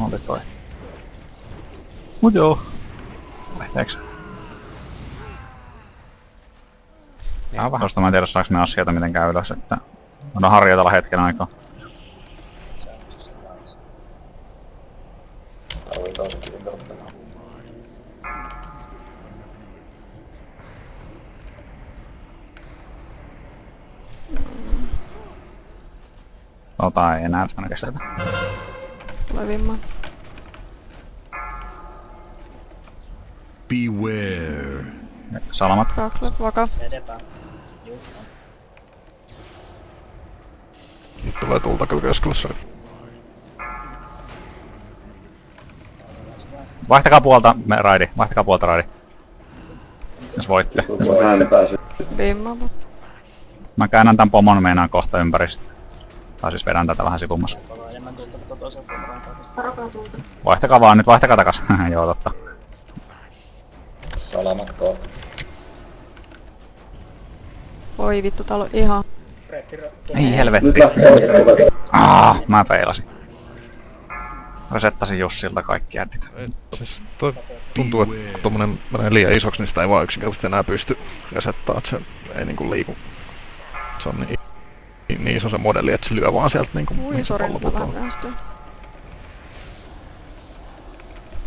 oli toi. Mut joo. Lähteeks? Tosta mä en tiedä saaks me asioita mitenkään ylös, että... Voidaan harjoitella hetken aikaa. Ei enää sitä kestetä. Tulee vimma. Beware. Salamat. Raklet, vaka. Nyt tulee tulta kyllä keskellä. Vaihtakaa puolta, raidi. Vaihtakaa puolta, raidi. Jos voitte. Vimma. Mä käännän tän pomon meinaan kohta ympäristöä. Tai siis vedän tätä vähän sivumassa. Vaihtakaa vaan nyt, vaihtakaa takas. Joo, totta. Salamat kohta. Voi vittu, täällä on ihan... Ei helvetti. Mä peilasin. Resettasin Jussilta kaikki äddit. Siis tuntuu, että kun tommonen menee liian isoksi, niin sitä ei vaan yksinkertaisesti enää pysty resettaa, että se ei niinku liiku. Se on niin iso se modelli, että se lyö vaan sieltä niinku Ui, sori, mä vähän päästyn.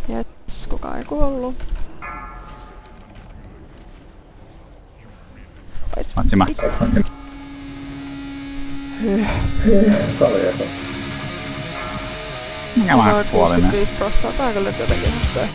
Jes, kukaan ei kuollut. Paitsi mä. Mikä mä kuolin? 65%, tää kyllä nyt jotenkin hättöä.